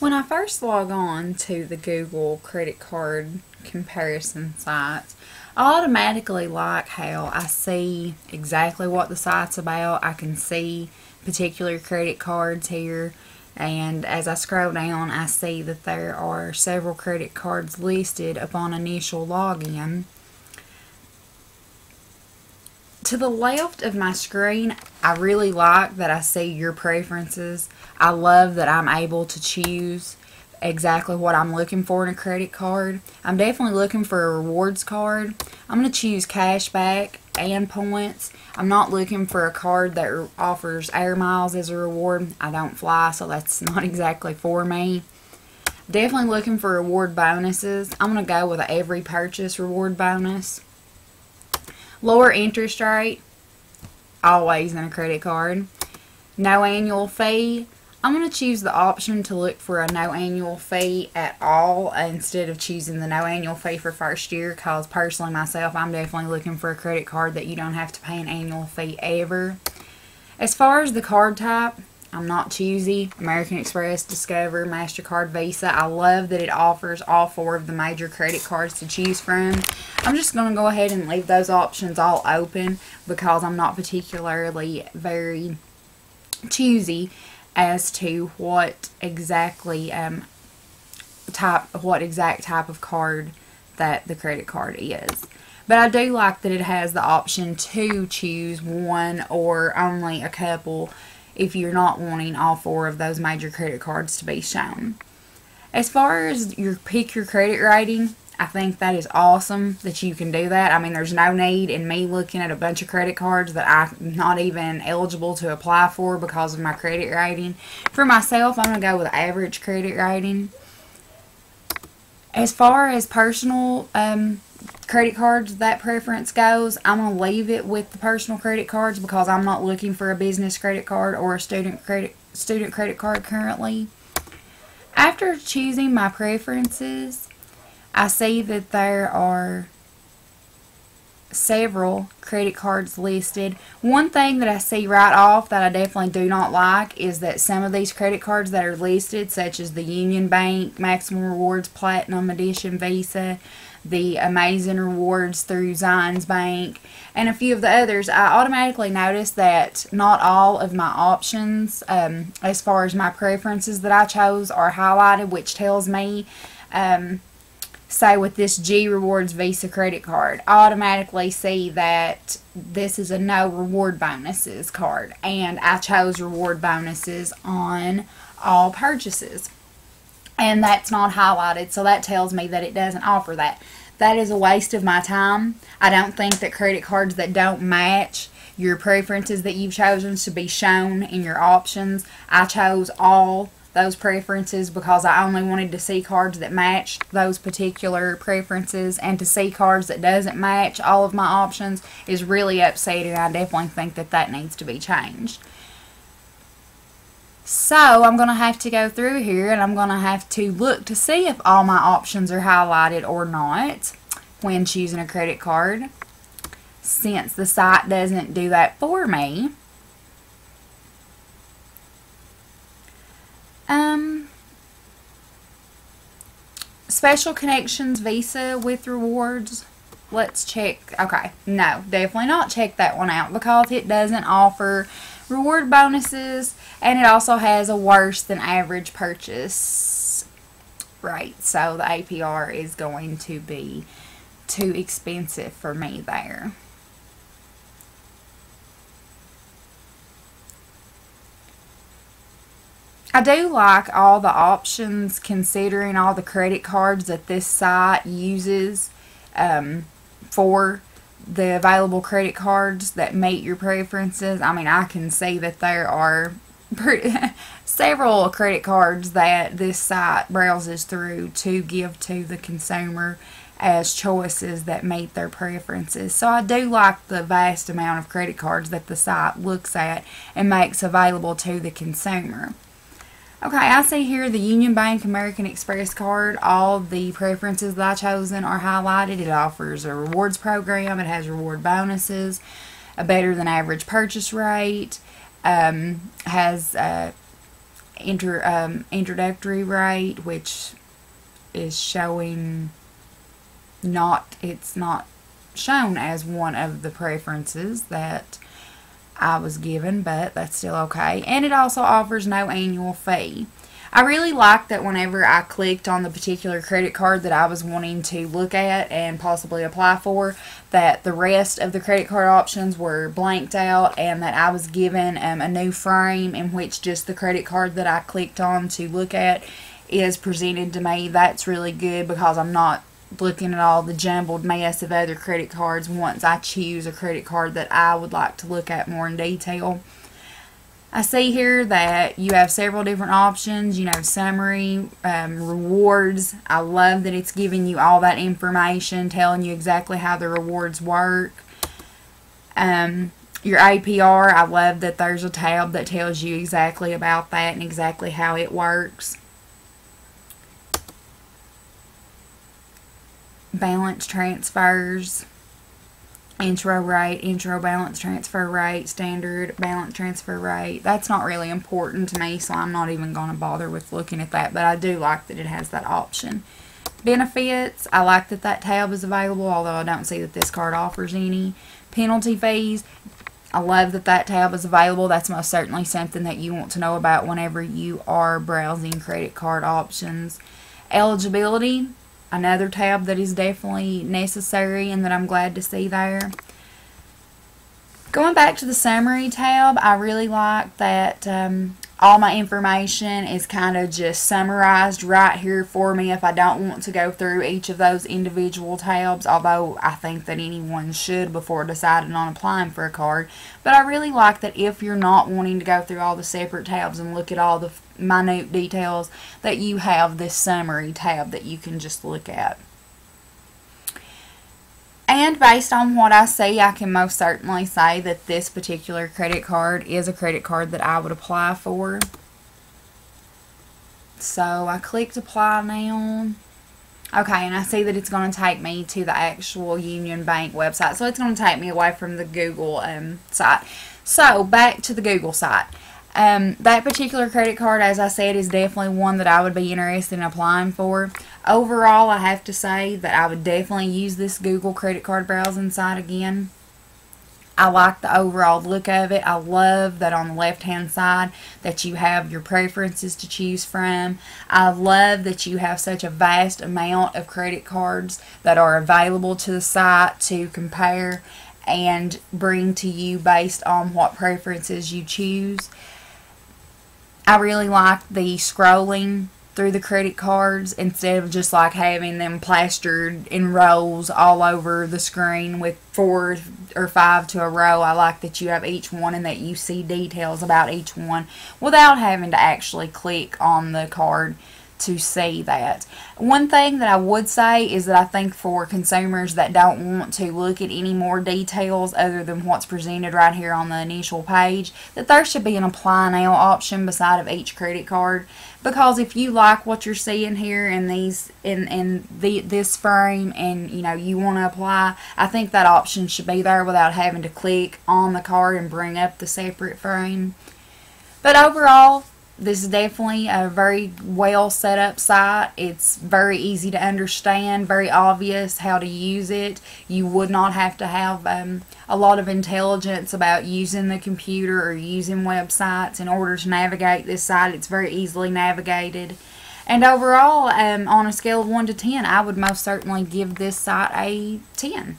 When I first log on to the Google credit card comparison site, I automatically like how I see exactly what the site's about. I can see particular credit cards here, and as I scroll down, I see that there are several credit cards listed upon initial login. To the left of my screen, I really like that I see your preferences. I love that I'm able to choose exactly what I'm looking for in a credit card. I'm definitely looking for a rewards card. I'm going to choose cashback and points. I'm not looking for a card that offers air miles as a reward. I don't fly, so that's not exactly for me. Definitely looking for reward bonuses. I'm going to go with an every purchase reward bonus. Lower interest rate, always in a credit card. No annual fee. I'm going to choose the option to look for a no annual fee at all instead of choosing the no annual fee for first year, because personally myself, I'm definitely looking for a credit card that you don't have to pay an annual fee ever. As far as the card type, I'm not choosy. American Express, Discover, MasterCard, Visa. I love that it offers all four of the major credit cards to choose from. I'm just going to go ahead and leave those options all open because I'm not particularly very choosy as to what exact type of card that the credit card is. But I do like that it has the option to choose one or only a couple if you're not wanting all four of those major credit cards to be shown. As far as pick your credit rating, I think that is awesome that you can do that. I mean, there's no need in me looking at a bunch of credit cards that I'm not even eligible to apply for because of my credit rating. For myself, I'm going to go with average credit rating. As far as personal credit cards, that preference goes, I'm going to leave it with the personal credit cards because I'm not looking for a business credit card or a student credit card currently. After choosing my preferences, I see that there are several credit cards listed. One thing that I see right off that I definitely do not like is that some of these credit cards that are listed, such as the Union Bank, Maximum Rewards, Platinum Edition, Visa, the Amazing Rewards through Zions Bank, and a few of the others, I automatically notice that not all of my options, as far as my preferences that I chose, are highlighted, which tells me, say with this G Rewards Visa credit card, I automatically see that this is a no reward bonuses card, and I chose reward bonuses on all purchases. And that's not highlighted, so that tells me that it doesn't offer that. That is a waste of my time. I don't think that credit cards that don't match your preferences that you've chosen should be shown in your options. I chose all those preferences because I only wanted to see cards that matched those particular preferences, and to see cards that doesn't match all of my options is really upsetting. I definitely think that that needs to be changed. So I'm going to have to go through here and I'm going to have to look to see if all my options are highlighted or not when choosing a credit card, since the site doesn't do that for me. Special Connections Visa with rewards. Let's check. Okay, no, definitely not check that one out because it doesn't offer reward bonuses, and it also has a worse than average purchase rate. So the APR is going to be too expensive for me there. I do like all the options considering all the credit cards that this site uses for the available credit cards that meet your preferences. I mean, I can see that there are several credit cards that this site browses through to give to the consumer as choices that meet their preferences. So I do like the vast amount of credit cards that the site looks at and makes available to the consumer. Okay, I see here the Union Bank American Express card. All the preferences that I've chosen are highlighted. It offers a rewards program. It has reward bonuses, a better than average purchase rate, has introductory rate, which is showing it's not shown as one of the preferences that I was given, but that's still okay. And it also offers no annual fee. I really liked that whenever I clicked on the particular credit card that I was wanting to look at and possibly apply for, that the rest of the credit card options were blanked out, and that I was given a new frame in which just the credit card that I clicked on to look at is presented to me. That's really good, because I'm not looking at all the jumbled mess of other credit cards once I choose a credit card that I would like to look at more in detail. I see here that you have several different options, summary, rewards. I love that it's giving you all that information, telling you exactly how the rewards work. Your APR, I love that there's a tab that tells you exactly about that and exactly how it works. Balance transfers. Intro rate, intro balance transfer rate, standard balance transfer rate. That's not really important to me, so I'm not even going to bother with looking at that, but I do like that it has that option. Benefits, I like that that tab is available, although I don't see that this card offers any. Penalty fees, I love that that tab is available. That's most certainly something that you want to know about whenever you are browsing credit card options. Eligibility, another tab that is definitely necessary and that I'm glad to see there. Going back to the summary tab, I really like that all my information is kind of just summarized right here for me if I don't want to go through each of those individual tabs, although I think that anyone should before deciding on applying for a card. But I really like that if you're not wanting to go through all the separate tabs and look at all the minute details, that you have this summary tab that you can just look at. And based on what I see, I can most certainly say that this particular credit card is a credit card that I would apply for. So I clicked apply now. Okay, and I see that it's going to take me to the actual Union Bank website. So it's going to take me away from the Google site. So back to the Google site. That particular credit card, as I said, is definitely one that I would be interested in applying for. Overall, I have to say that I would definitely use this Google credit card browsing site again. I like the overall look of it. I love that on the left-hand side that you have your preferences to choose from. I love that you have such a vast amount of credit cards that are available to the site to compare and bring to you based on what preferences you choose. I really like the scrolling through the credit cards instead of just like having them plastered in rows all over the screen with 4 or 5 to a row. I like that you have each one and that you see details about each one without having to actually click on the card to see that. One thing that I would say is that I think for consumers that don't want to look at any more details other than what's presented right here on the initial page, that there should be an apply now option beside of each credit card, because if you like what you're seeing here in these this frame and you want to apply, I think that option should be there without having to click on the card and bring up the separate frame. But overall, this is definitely a very well set up site. It's very easy to understand, very obvious how to use it. You would not have to have a lot of intelligence about using the computer or using websites in order to navigate this site. It's very easily navigated. And overall, on a scale of 1 to 10, I would most certainly give this site a 10.